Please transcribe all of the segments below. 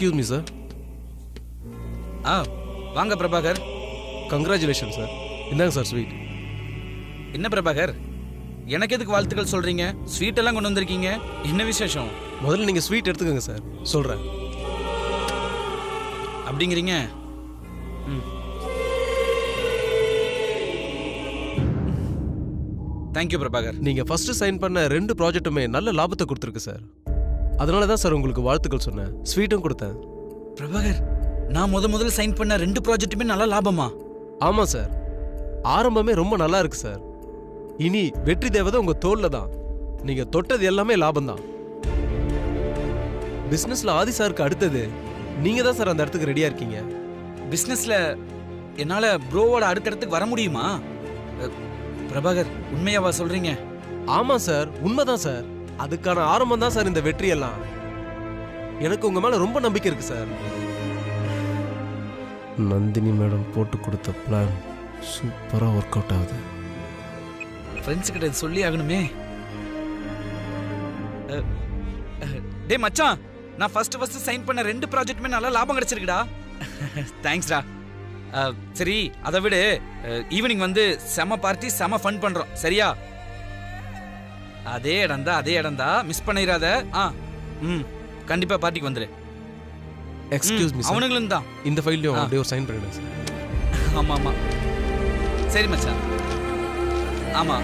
Excuse me sir. வாங்க Prabhakar. Congratulation sir. இந்தாங்க sir sweet. என்ன பிரபாகர், எனக்கு எதுக்கு வாழ்த்துக்கள் சொல்றீங்க? ஸ்வீட் எல்லாம் கொண்டு வந்திருக்கீங்க, என்ன விசேஷம்? முதல்ல நீங்கள் ஸ்வீட் எடுத்துக்கோங்க சார், சொல்கிறேன். அப்படிங்கிறீங்க? தேங்க்யூ பிரபாகர். நீங்கள் ஃபர்ஸ்ட் சைன் பண்ண 2 ப்ராஜெக்ட்டுமே நல்ல லாபத்தை கொடுத்துருக்கு சார். அதனால தான் சார் உங்களுக்கு வாழ்த்துக்கள் சொன்னேன், ஸ்வீட்டும் கொடுத்தேன். பிரபாகர், நான் முதல்ல சைன் பண்ண 2 ப்ராஜெக்ட்டுமே நல்ல லாபமா? ஆமாம் சார், ஆரம்பமே ரொம்ப நல்லா இருக்கு சார். இனி வெற்றி தேவதை உங்க தோல்ல தான். நீங்க தொட்டது எல்லாமே லாபம் தான். பிசினஸ்ல ஆதி சாருக்கு அடுத்தது நீங்க தான் சார் அந்த இடத்துக்கு ரெடியா இருக்கீங்க. பிசினஸ்ல என்னால ப்ரோவோட அடுத்த இடத்துக்கு வர முடியுமா? பிரபாகர், உண்மையாவா சொல்றீங்க? ஆமா சார், உண்மைதான் சார். அதுக்கான ஆரம்பம் தான் சார் இந்த வெற்றி எல்லாம். எனக்கு உங்க மேல ரொம்ப நம்பிக்கை இருக்கு சார். நந்தினி மேடம் போட்டு கொடுத்த பிளான் சூப்பரா ஒர்க் அவுட் ஆகுது. ஃப்ரெண்ட்ஸ் கிட்ட சொல்லி ஆகணுமே. டே மச்சான், நான் ஃபர்ஸ்ட் சைன் பண்ண 2 ப்ராஜெக்ட்டுமே நல்லா லாபம் கிடைச்சிருக்குடா. தேங்க்ஸ்டா. சரி, அதை விட ஈவினிங் வந்து செம பார்ட்டி, செம ஃபன் பண்றோம், சரியா? அதே இடம்தா, மிஸ் பண்ணிராத. கண்டிப்பா பார்ட்டிக்கு வந்துரு. எக்ஸ்கியூஸ் மீ, அவனுங்களும் தான். இந்த ஃபைல்லையும் அப்படியே ஒரு சைன் பண்ணிடுங்க சார். ஆமா. சரி மச்சான். ஆமா.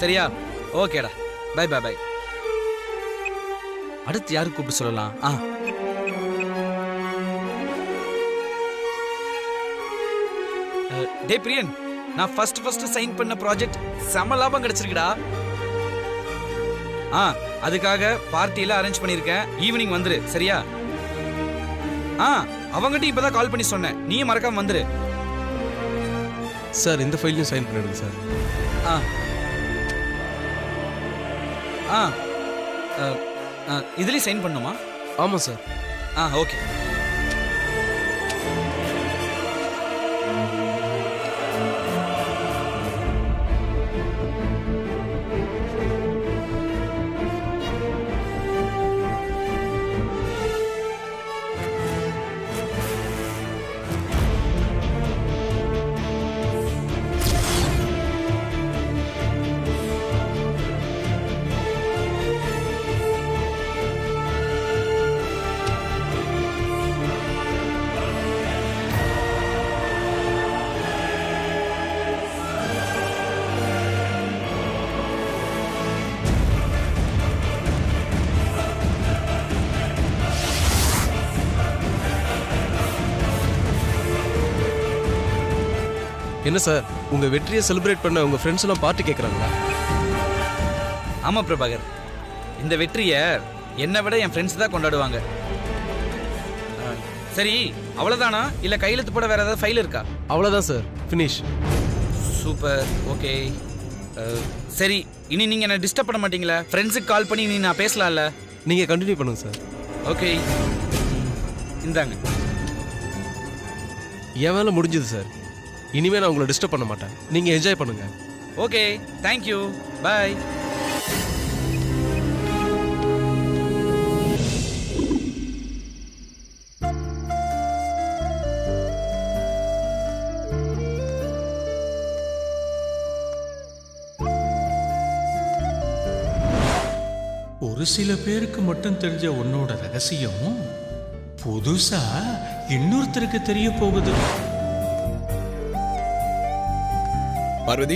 சரியா? ஓகேடா, பை. அடுத்து யாரு கூப்பிட்டு சொல்லலாம்? டே பிரியன், நான் ஃபர்ஸ்ட் சைன் பண்ண ப்ராஜெக்ட் செம லாபம் கிடைச்சிருக்குடா. அதுக்காக பார்ட்டியில அரேஞ்ச் பண்ணிருக்கேன், ஈவினிங் வந்துரு, சரியா? அவங்ககிட்ட இப்பதான் கால் பண்ணி சொன்னேன், நீயும் மறக்காம வந்துரு. சார், இந்த ஃபைலையும் சைன் பண்ணிடுங்க சார். இதுலயும் சைன் பண்ணுமா? ஆமா சார். ஓகே. என்ன சார், உங்க வெற்றியை செலிப்ரேட் பண்ண உங்க ஃப்ரெண்ட்ஸ் எல்லாம் பார்ட்டி கேட்கறாங்களா? ஆமா பிரபாகர், இந்த வெற்றியை என்னை விட என் ஃப்ரெண்ட்ஸ் தான் கொண்டாடுவாங்க. சரி, அவ்வளவுதானா? இல்ல கையெழுத்து போட வேற ஏதாவது ஃபைல் இருக்கா? அவ்வளவுதான் சார், ஃபினிஷ். Super, okay. சரி, இனி நீங்க என்ன டிஸ்டர்ப் பண்ண மாட்டீங்களா? ஃப்ரெண்ட்ஸுக்கு கால் பண்ணி நீ நான் பேசலாம்ல? நீங்க கண்டினியூ பண்ணுங்க சார். ஓகே, இந்தாங்க. என் வேலை முடிஞ்சது சார். இனிமே நான் உங்களை டிஸ்டர்ப் பண்ண மாட்டேன், நீங்க என்ஜாய் பண்ணுங்க. Okay, thank you, bye. ஒரு சில பேருக்கு மட்டும் தெரிஞ்ச உன்னோட ரகசியம் புதுசா இன்னொருத்தருக்கு தெரிய போகுது. பார்வதி,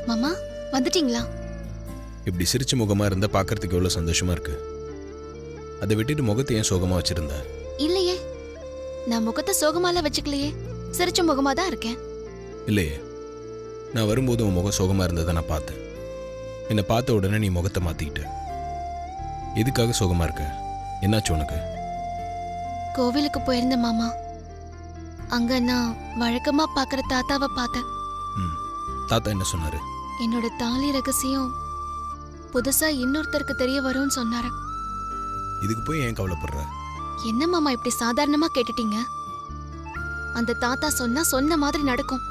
மாமா வந்துட்டீங்களா? இப்படி சிரிச்ச முகமா இருந்தா பாக்குறதுக்கு எவ்வளவு சந்தோஷமா இருக்கு. அதை விட்டுட்டு முகத்தை ஏன் சோகமா வச்சிருந்த? இல்லையே, நான் முகத்தை சோகமால வச்சுக்கலையே, சிரிச்ச முகமா தான் இருக்கேன். இல்லையே, நான் வரும்போது உன் முகம் சோகமா இருந்ததை நான் பார்த்தேன். என்னை பார்த்த உடனே நீ முகத்தை மாத்திக்கிட்ட. எதுக்காக சோகமா இருக்க? என்னாச்சு உனக்கு? கோவிலுக்கு போயிருந்த மாமா, அங்க நான் வழக்கமா பாக்குற தாத்தாவை பார்த்தேன். தாத்தா என்ன சொன்னாரு? என்னோட தாலி ரகசியம் புதுசா இன்னொருத்தருக்கு தெரிய வரும்னு சொன்னாரு. இதுக்கு போய் ஏன் கவலைப்படுற? என்ன மாமா இப்படி சாதாரணமா கேட்டுட்டீங்க? அந்த தாத்தா சொன்னா சொன்ன மாதிரி நடக்கும்.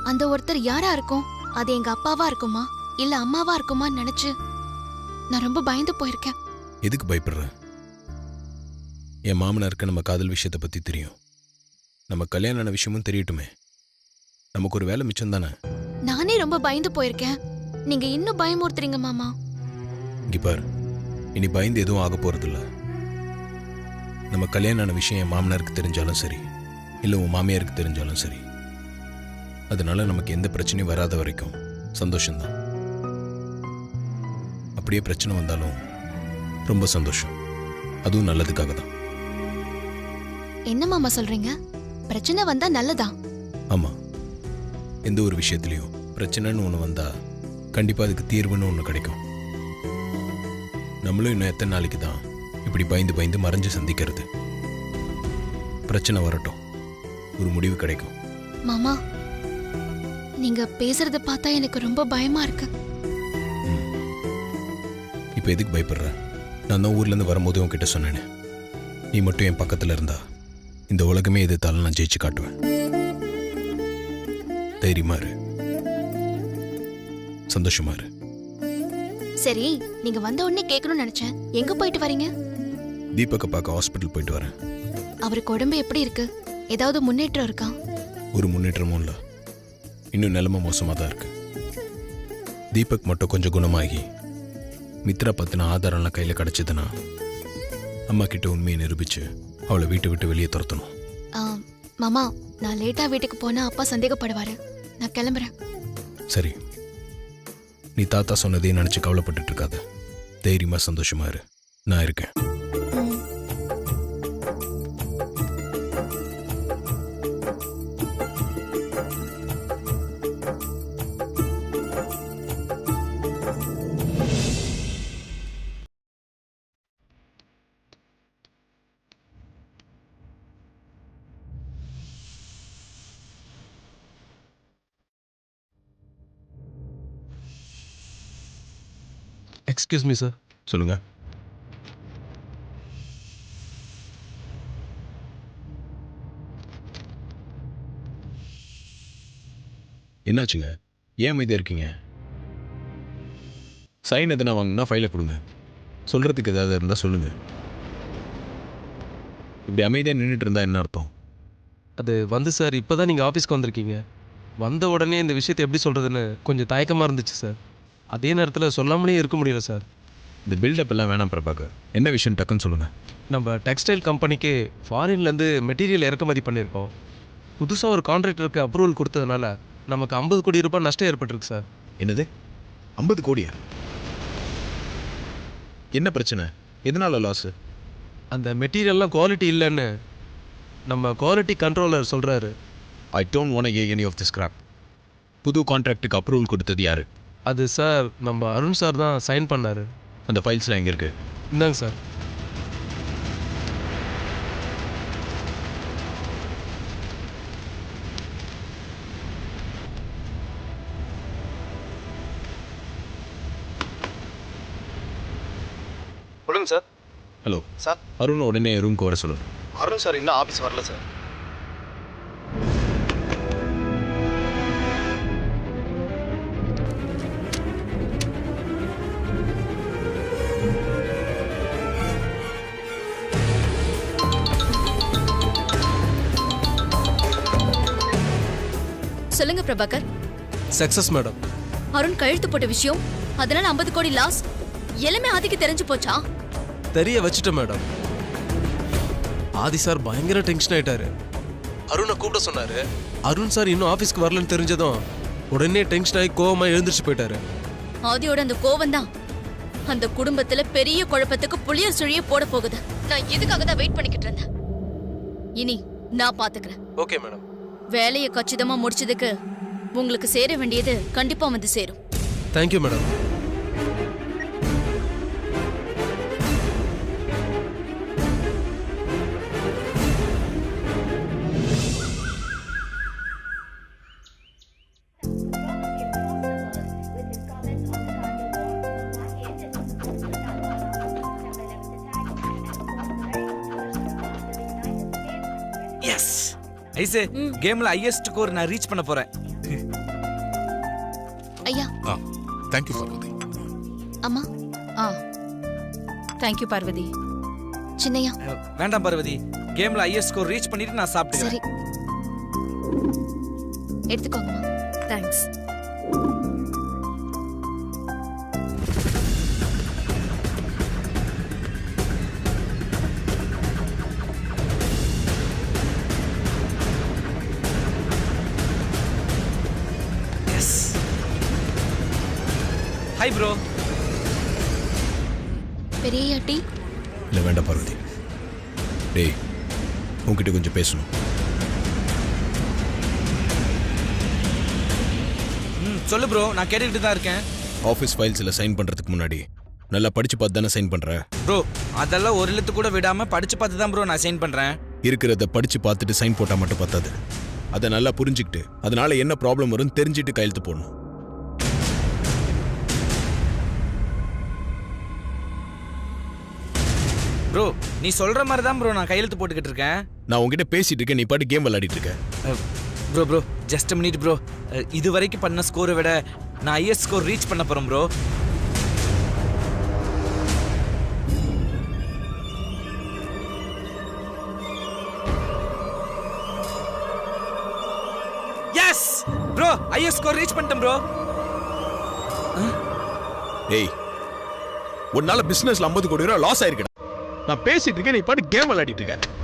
அந்த ஒருத்தர் யாரா இருக்கும்? அது எங்க அப்பாவா இருக்குமா இல்ல அம்மாவா இருக்குமான்னு நினைச்சு நான் ரொம்ப பயந்து போயிருக்கேன். எதுக்கு பயப்படுற? என் மாமனாருக்கு நம்ம காதல் விஷயத்தை பத்தி தெரியும். நம்ம கல்யாணம் ஆன விஷயமும் தெரியட்டுமே. நமக்கு ஒரு வேலை மிச்சம் தானே. நானே ரொம்ப பயந்து போயிருக்கேன். நீங்க இன்னும் பயமுறுத்துறீங்க மாமா. இங்க பாரு, இனி பயந்து எதுவும் ஆக போறதில்ல. நம்ம கல்யாணம் ஆன விஷயம் என் மாமனாருக்கு தெரிஞ்சாலும் சரி, இல்லை உன் மாமியாருக்கு தெரிஞ்சாலும் சரி, அதனால நமக்கு எந்த பிரச்சனையும் வராத வரைக்கும் சந்தோஷம்தான். அப்படியே பிரச்சனை வந்தாலும் ரொம்ப சந்தோஷம். அதுவும் நல்லதுக்காக தான். என்ன மாமா சொல்றீங்க? பிரச்சனை வந்தா நல்லதா? ஆமா, எந்த ஒரு விஷயத்துலையும் பிரச்சனைன்னு ஒன்று வந்தா கண்டிப்பா அதுக்கு தீர்வுன்னு ஒன்று கிடைக்கும். நம்மளும் இன்னும் எத்தனை நாளைக்கு தான் இப்படி பயந்து பயந்து மறைஞ்சு சந்திக்கிறது? பிரச்சனை வரட்டும், ஒரு முடிவு கிடைக்கும். மாமா, நீங்க பேசுறத பார்த்தா எனக்கு ரொம்ப பயமா இருக்கு. இப்போ எதுக்கு பயப்படுற? நான் தான் ஊர்லேருந்து வரும்போது உன்கிட்ட சொன்னேனே, நீ மட்டும் என் பக்கத்தில் இருந்தா இந்த உலகமே எதிர்த்தாலும் நான் ஜெயிச்சு காட்டுவேன். தைரியமா இரு, சந்தோஷமா இரு. சரி, நீங்க வந்த உடனே கேட்கணும்னு நினைச்சேன். எங்க போயிட்டு வரீங்க? தீபக்கை பார்க்க ஹாஸ்பிட்டல் போயிட்டு வரேன். அவருக்கு உடம்பு எப்படி இருக்கு? ஏதாவது முன்னேற்றம் இருக்கா? ஒரு முன்னேற்றமும் இல்லை, இன்னும் நிலைமை மோசமாக தான் இருக்கு. தீபக் மட்டும் கொஞ்சம் குணமாகி மித்ரா பற்றின ஆதாரம்லாம் கையில் கிடச்சிதுன்னா அம்மா கிட்ட உண்மையை நிரூபிச்சு அவளை வீட்டை விட்டு வெளியே துரத்தணும். மாமா, நான் லேட்டா வீட்டுக்கு போனா அப்பா சந்தேகப்படுவாரு. நான் கிளம்புறேன். சரி, நீ தாத்தா சொன்னதே நினச்சி கவலைப்பட்டுட்டு இருக்காத. தைரியமா சந்தோஷமா இரு, நான் இருக்கேன். Excuse me sir. சொல்லுங்க. என்னாச்சுங்க? ஏன் அமைதியாக இருக்கீங்க? சைன் எதனா வாங்கினா ஃபைலை கொடுங்க. சொல்கிறதுக்கு ஏதாவது இருந்தால் சொல்லுங்கள். இப்படி அமைதியாக நின்றுட்டு இருந்தா என்ன அர்த்தம்? அது வந்து சார், இப்போ தான் நீங்கள் ஆஃபீஸ்க்கு வந்திருக்கீங்க. வந்த உடனே இந்த விஷயத்தை எப்படி சொல்கிறதுன்னு கொஞ்சம் தயக்கமாக இருந்துச்சு சார். அதே நேரத்தில் சொல்லாமலே இருக்க முடியல சார். இந்த பில்டப் எல்லாம் வேணாம் பிரபாகர். என்ன விஷயம் டக்குன்னு சொல்லுங்கள். நம்ம டெக்ஸ்டைல் கம்பெனிக்கு ஃபாரின்லேருந்து மெட்டீரியல் இறக்குமதி பண்ணியிருக்கோம். புதுசாக ஒரு கான்ட்ராக்டருக்கு அப்ரூவல் கொடுத்ததுனால நமக்கு 50 கோடி ரூபாய் நஷ்டம் ஏற்பட்டிருக்கு சார். என்னது, 50 கோடியா? என்ன பிரச்சனை? எதனால லாஸு? அந்த மெட்டீரியல்லாம் குவாலிட்டி இல்லைன்னு நம்ம குவாலிட்டி கண்ட்ரோலர் சொல்கிறாரு. I don't want hear any of this crap. புது கான்ட்ராக்டுக்கு அப்ரூவல் கொடுத்தது யார்? அது சார், நம்ம அருண் சார் தான் சைன் பண்ணார். அந்த ஃபைல்ஸ்லாம் எங்கே இருக்குது? இந்தாங்க சார். சொல்லுங்க சார். Hello sir. அருண் உடனே ரூம்க்கு வர சொல்லு. அருண் சார் இன்னும் ஆஃபீஸ் வரல சார். சொல்லுங்க பிரபாகர். Success madam. அருண் கழுத்து போட்ட விஷயம், அதனால 50 கோடி லாஸ் எல்லாமே ஆதிக்கு தெரிஞ்சு போச்சா? தெரிய வச்சுட்டேன் மேடம். ஆதி சார் பயங்கர டென்ஷன் ஆயிட்டாரு. அருணை கூப்பிட சொன்னாரு. அருண் சார் இன்னும் ஆஃபீஸ்க்கு வரலன்னு தெரிஞ்சதும் உடனே டென்ஷன் ஆகி கோவமா எழுந்திரிச்சு போயிட்டாரு. ஆதியோட அந்த கோவம் தான் அந்த குடும்பத்துல பெரிய குழப்பத்துக்கு புளியர் சுழிய போட போகுது. நான் இதுக்காக தான் வெயிட் பண்ணிக்கிட்டு இருந்தேன். இனி நான் பாத்துக்கிறேன். Okay madam. வேலையை கச்சிதமா முடிச்சதுக்கு உங்களுக்கு சேர வேண்டியது கண்டிப்பா வந்து சேரும். Thank you madam. ஐசே கேம்ல ஹையஸ்ட் ஸ்கோர் நான் ரீச் பண்ண போறேன். ஐயா. Thank you Parvathi. அம்மா. Thank you Parvathi. சின்னையா. வேண்டாம் பார்வதி, கேம்ல ஹையஸ்ட் ஸ்கோர் ரீச் பண்ணிட்டு நான் சாப்பிட்டுக்கிறேன். சரி எடுத்துக்கோங்கம்மா. தேங்க்ஸ். Hi bro. பெரிய டீ? இல்லை வேண்டாம் பார்வதி. டேய் உன்கிட்ட கொஞ்சம் பேசணும். சொல்லு ப்ரோ, நான் கேட்டுக்கிட்டு தான் இருக்கேன். ஆஃபீஸ் ஃபைல்ஸில் சைன் பண்ணுறதுக்கு முன்னாடி நல்லா படித்து பார்த்து தானே சைன் பண்ணுற? ப்ரோ அதெல்லாம் ஒரு எழுத்து கூட விடாம படிச்சு பார்த்து தான் ப்ரோ நான் சைன் பண்றேன். இருக்கிறத படித்து பார்த்துட்டு சைன் போட்டால் மட்டும் பத்தாது. அதை நல்லா புரிஞ்சுக்கிட்டு அதனால என்ன ப்ராப்ளம் வரும்னு தெரிஞ்சுட்டு கையெழுத்து போடணும். ப்ரோ நீ சொல்ற மாதிரி தான் ப்ரோ நான் கையெழுத்து போட்டுக்கிட்டு இருக்கேன். நான் உங்ககிட்ட பேசிட்டு இருக்கேன், நீ பாட்டு கேம் விளையாடிட்டு இருக்க. Bro just minute bro. இது வரைக்கும் பண்ண ஸ்கோரை விட நான் ஹையஸ்ட் ஸ்கோர் ரீச் பண்ண போறேன் bro. Yes bro, highest score reach பண்ணிட்டேன் ப்ரோ. ஏய் உன்னால பிசினஸ்ல 50 கோடி ரூபாய் லாஸ் ஆயிருக்கு. நான் பேசிட்டு இருக்கேன், நீ பாட்டு கேம் விளையாடிட்டு இருக்க.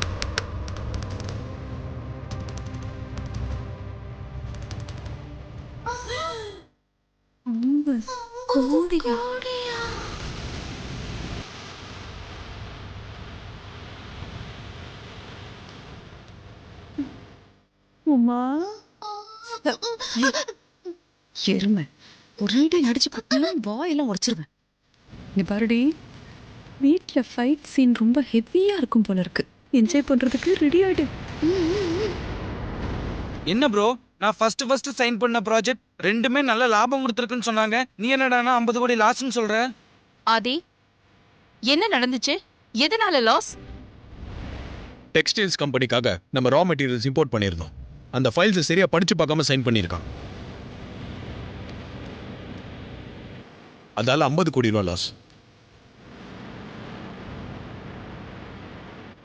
எருமை ஒரு அடிச்சு பார்த்தா வாயெல்லாம் உடைச்சிருவேன். நீ பாருடி, வீட்டில் ஃபைட் சீன் ரொம்ப ஹெவியாக இருக்கும் போல இருக்கு. என்ஜாய் பண்ணுறதுக்கு ரெடி ஆகிடு. என்ன ப்ரோ, நான் ஃபர்ஸ்ட் சைன் பண்ண ப்ராஜெக்ட் ரெண்டுமே நல்ல லாபம் கொடுத்துருக்குன்னு சொன்னாங்க. நீ என்னடானா 50 கோடி லாஸ்ன்னு சொல்ற? ஆதி, என்ன நடந்துச்சு? எதனால லாஸ்? டெக்ஸ்டைல்ஸ் கம்பெனிக்காக நம்ம ரா மெட்டீரியல்ஸ் இம்போர்ட் பண்ணியிருந்தோம். அந்த ஃபைல்ஸை சரியா படிச்சு பார்க்காம சைன் பண்ணியிருக்கான். அதால 50 கோடி ரூபாய் லாஸ்.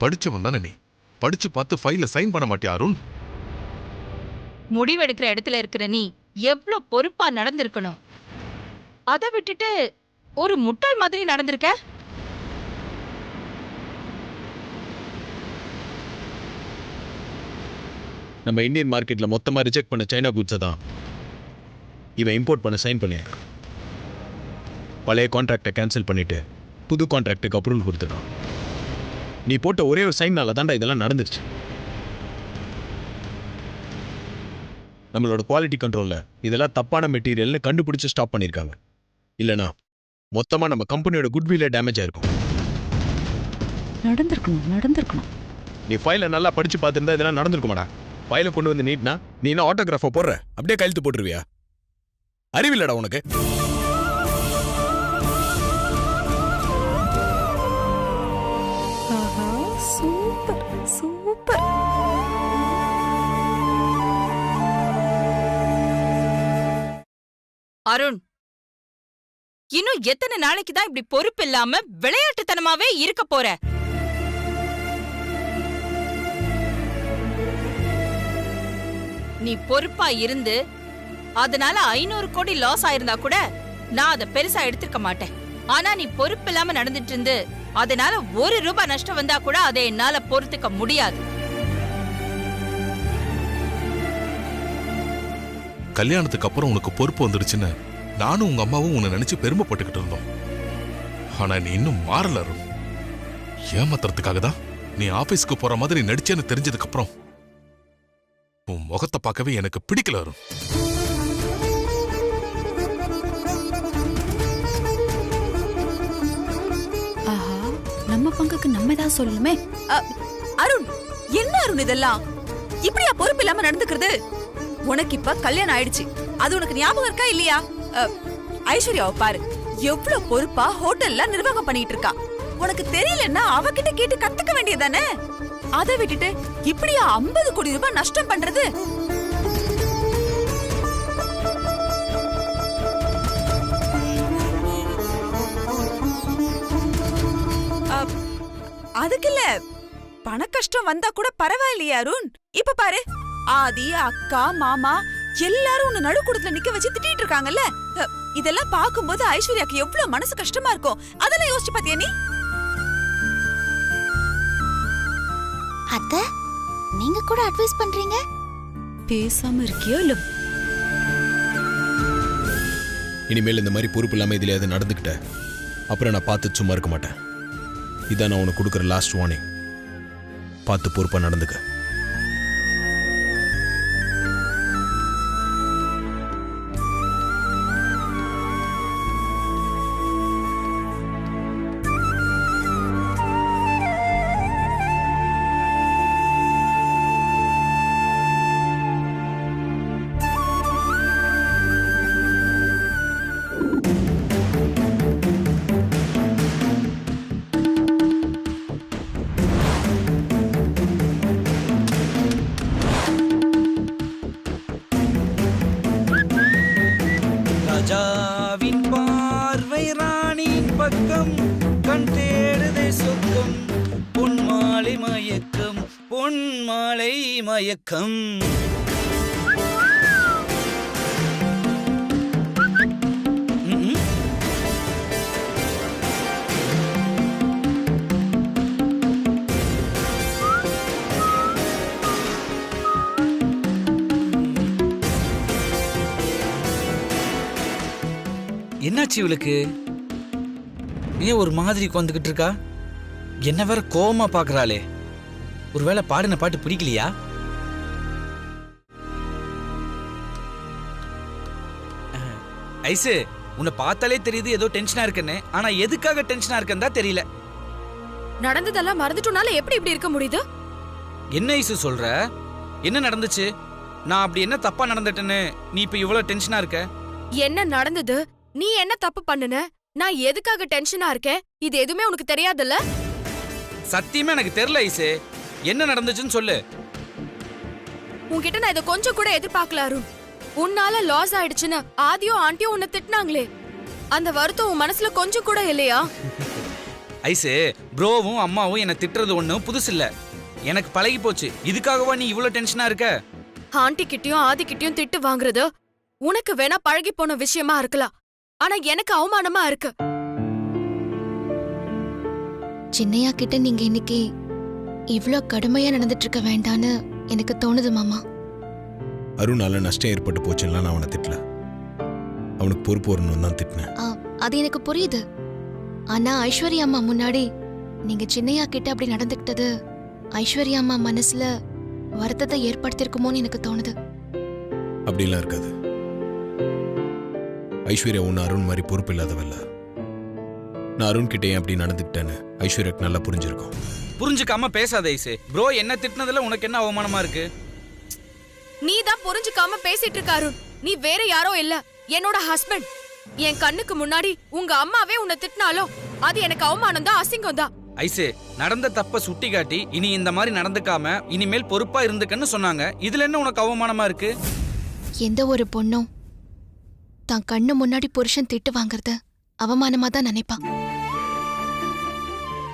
படிச்சவன் தானே நீ, படிச்சு பார்த்து ஃபைல சைன் பண்ண மாட்டியா அருண்? முடிவெடுக்கிற இடத்துல இருக்கிற நீ எவ்வளவு பொறுப்பா நடந்திருக்கணும். அதை விட்டுட்டு ஒரு முட்டாள் மாதிரி நடந்திருக்க. நம்ம இந்தியன் மார்க்கெட்ல மொத்தமா ரிஜெக்ட் பண்ண சைனா குட்ஸை தான் இவன் இம்போர்ட் பண்ண சைன் பண்ணியிருக்கான். பழைய கான்ட்ராக்டை கேன்சல் பண்ணிட்டு புது கான்ட்ராக்டுக்கு அப்ரூவல் கொடுத்துட்டான். நீ போட்ட ஒரே ஒரு சைன்னால தான்டா இதெல்லாம் நடந்துருச்சு. நம்மளோட குவாலிட்டி கண்ட்ரோலில் இதெல்லாம் தப்பான மெட்டீரியல்னு கண்டுபிடிச்சு ஸ்டாப் பண்ணியிருக்காங்க. இல்லைனா மொத்தமாக நம்ம கம்பெனியோட குட்வில்லே டேமேஜ் ஆயிருக்கும். நடந்திருக்கணும். நீ ஃபைலை நல்லா படிச்சு பார்த்துருந்தா இதெல்லாம் நடந்திருக்குமாடா? ஃபைலை கொண்டு வந்து நீட்னா நீ என்ன ஆட்டோகிராஃபை போடுற அப்படியே கையெழுத்து போட்டுருவியா? அறிவில்லடா உனக்கு? சூப்பர். அருண், இன்னும் எத்தனை நாளைக்கு தான் இப்படி பொறுப்பு இல்லாம விளையாட்டுத்தனமாவே இருக்க போற? நீ பொறுப்பா இருந்து அதனால 500 கோடி லாஸ் ஆயிருந்தா கூட நான் அதை பெருசா எடுத்துக்க மாட்டேன். ஆனா நீ பொறுப்பு இல்லாம நடந்துட்டு இருந்து அதனால 1 ரூபாய் நஷ்டம் வந்தா கூட அதை என்னால பொறுத்துக்க முடியாது. கல்யாணத்துக்கு அப்புறம் உனக்கு பொறுப்பு வந்துடுச்சுன்னு நானும் உங்க அம்மாவும் உன்னை நினைச்சு பெருமைப்பட்டுக்கிட்டு இருந்தோம். ஆனா நீ இன்னும் மாறல அருண். ஏமாத்துறதுக்காக தான் நீ ஆபீஸ்க்கு போற மாதிரி நடிச்சேன்னு தெரிஞ்சதுக்கு அப்புறம் உன் முகத்தை பார்க்கவே எனக்கு பிடிக்கல அருண். நம்ம பங்குக்கு நம்ம தான் சொல்லணுமே. அருண், என்ன அருண் இதெல்லாம்? இப்படியா பொறுப்பு இல்லாம நடந்துக்கிறது? உனக்கு இப்ப கல்யாணம் ஆயிடுச்சு, அது உனக்கு ஞாபகம் இருக்கா இல்லையா? ஐஸ்வர்யாவை பாரு, எவ்வளவு பொறுப்பா ஹோட்டல்ல நிர்வாகம் பண்ணிட்டு இருக்கா. உனக்கு தெரியலன்னா அவகிட்ட கேட்டு கத்துக்க வேண்டியதானே? அதை விட்டுட்டு இப்படியா 50 கோடி ரூபாய் நஷ்டம் பண்றது? அதுக்கு இல்ல, பண கஷ்டம் வந்தா கூட பரவாயில்லையே அருண். இப்ப பாரு, ஆதி, அக்கா, மாமா எல்லாரும் உன்னை நடுக்கூடத்துல நிக்க வச்சு திட்டிட்டு இருக்காங்கல்ல. இதெல்லாம் பாக்கும்போது ஐஸ்வர்யாக்கு எவ்வளவு மனசு கஷ்டமா இருக்கும். அதெல்லாம் யோசிச்சு பாத்தியா நீ? அத்தை, நீங்க கூட அட்வைஸ் பண்றீங்க? பேசாம இருக்கியோ இல்ல? இனிமேல் இந்த மாதிரி பொறுப்பு இல்லாம இதுல எது நடந்துக்கிட்ட அப்புறம் நான் பார்த்து சும்மா இருக்க மாட்டேன். இதான் நான் உனக்கு கொடுக்குற லாஸ்ட் வார்னிங். பார்த்து பொறுப்பா நடந்துக்க. ராஜாவின் பார்வை ராணியின் பக்கம், கண் தேடுதே சொர்க்கம், பொன்மாலை மயக்கம், பொன்மாலை மயக்கம். என்னாச்சு இவளுக்கு? ஏன் ஒரு மாதிரி உட்காந்துக்கிட்டு இருக்கா? என்ன வேற கோவமா பாக்குறாளே. ஒருவேளை பாடின பாட்டு பிடிக்கலையா? ஐசு, உன்னை பார்த்தாலே தெரியுது ஏதோ டென்ஷனா இருக்குன்னு. ஆனா எதுக்காக டென்ஷனா இருக்குன்னு தான் தெரியல. நடந்ததெல்லாம் மறந்துட்டோம்னால எப்படி இப்படி இருக்க முடியுது? என்ன ஐசு சொல்ற? என்ன நடந்துச்சு? நான் அப்படி என்ன தப்பா நடந்துட்டேன்னு நீ இப்ப இவ்வளவு டென்ஷனா இருக்க? என்ன நடந்தது? நீ என்ன தப்பு பண்ணுன? நான் எதுக்காக டென்ஷனா இருக்கேன்? இது எதுவுமே உனக்கு தெரியாதுல்ல? சத்தியமா எனக்கு தெரியல ஐசு. என்ன நடந்துச்சுன்னு சொல்லு. உன்கிட்ட நான் இதை கொஞ்சம் கூட எதிர்பார்க்கல அருண். உன்னால லாஸ் ஆயிடுச்சுன்னு ஆதியும் ஆண்டியும் உன்னை திட்டினாங்களே, அந்த வருத்தம் உன் மனசுல கொஞ்சம் கூட இல்லையா? ஐசு, ப்ரோவும் அம்மாவும் என்ன திட்டுறது ஒண்ணும் புதுசு இல்ல. எனக்கு பழகி போச்சு. இதுக்காகவா நீ இவ்வளவு டென்ஷனா இருக்க? ஆண்டி கிட்டயும் ஆதி கிட்டயும் திட்டு வாங்குறது உனக்கு வேணா பழகி போன விஷயமா இருக்கலாம். ஆனா எனக்கு அவமானமா இருக்கு. சின்னையா கிட்ட நீங்க இன்னைக்கு இவ்ளோ கடுமையா நடந்துட்டு இருக்க வேண்டான்னு எனக்கு தோணுது மாமா. அருணால நஷ்டம் ஏற்பட்டு போச்சுன்னா நான் அவனை திட்டல. அவனுக்கு பொறுப்பு வரணும் தான் திட்டினேன். அது எனக்கு புரியுது. ஆனா ஐஸ்வர்யா அம்மா முன்னாடி நீங்க சின்னையா கிட்ட அப்படி நடந்துக்கிட்டது ஐஸ்வர்யா அம்மா மனசுல வருத்தத்தை ஏற்படுத்திருக்குமோன்னு எனக்கு தோணுது. அப்படிலாம் இருக்காது. ஐஸ்வர்யா ஒன்று அருண் மாதிரி பொறுப்பு இல்லாதவல்ல. நான் அருண் கிட்டே அப்படி நடந்துக்கிட்டேன்னு ஐஸ்வர்யாக்கு நல்லா புரிஞ்சிருக்கும். புரிஞ்சுக்காம பேசாத ஐசு. ப்ரோ என்ன திட்டினதுல உனக்கு என்ன அவமானமா இருக்கு? நீ தான் புரிஞ்சுக்காம பேசிட்டு இருக்க அருண். நீ வேற யாரோ இல்ல, என்னோட ஹஸ்பண்ட். என் கண்ணுக்கு முன்னாடி உங்க அம்மாவே உன்னை திட்டினாலோ அது எனக்கு அவமானம் தான், அசிங்கம் தான். ஐசு, நடந்த தப்ப சுட்டி காட்டி இனி இந்த மாதிரி நடந்துக்காம இனிமேல் பொறுப்பா இருந்துக்கன்னு சொன்னாங்க. இதுல என்ன உனக்கு அவமானமா இருக்கு? எந்த ஒரு பொண்ணும் தான் கண்ணு முன்னாடி புருஷன் திட்டு வாங்கறத அவமானமா தான் நினைப்பா.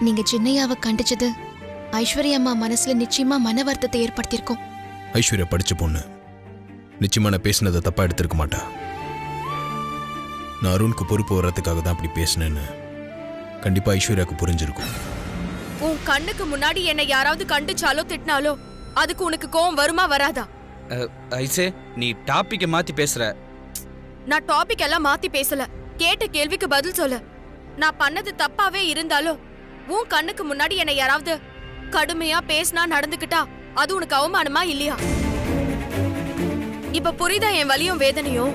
நீங்க சின்னையாவை கண்டிச்சது ஐஸ்வர்யா அம்மா மனசுல நிச்சயமா மன வருத்தத்தை ஏற்படுத்தியிருக்கும். ஐஸ்வர்யா படிச்ச பொண்ணு. நிச்சயமா நான் பேசினதை தப்பா எடுத்திருக்க மாட்டா. நான் அருணுக்கு பொறுப்பு வர்றதுக்காக தான் அப்படி பேசினேன்னு கண்டிப்பா ஐஸ்வர்யாவுக்கு புரிஞ்சிருக்கும். உன் கண்ணுக்கு முன்னாடி என்னை யாராவது கண்டிச்சாலோ திட்டினாலோ அதுக்கு உனக்கு கோவம் வருமா வராதா? ஐசே, நீ டாபிக்க மாத்தி பேசுற. நான் டாபிக் எல்லாம் மாத்தி பேசல. கேட்ட கேள்விக்கு பதில் சொல்லு. நான் பண்ணது தப்பாவே இருந்தாலும் உன் கண்ணுக்கு முன்னாடி என்னை யாராவது கடுமையா பேசினா நடந்துக்கிட்டா அது உனக்கு அவமானமா இல்லையா? இப்ப புரியுதா என் வலியும் வேதனையும்?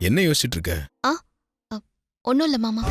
என்ன யோசிச்சுட்டு இருக்க? ஒன்னும் இல்ல மாமா.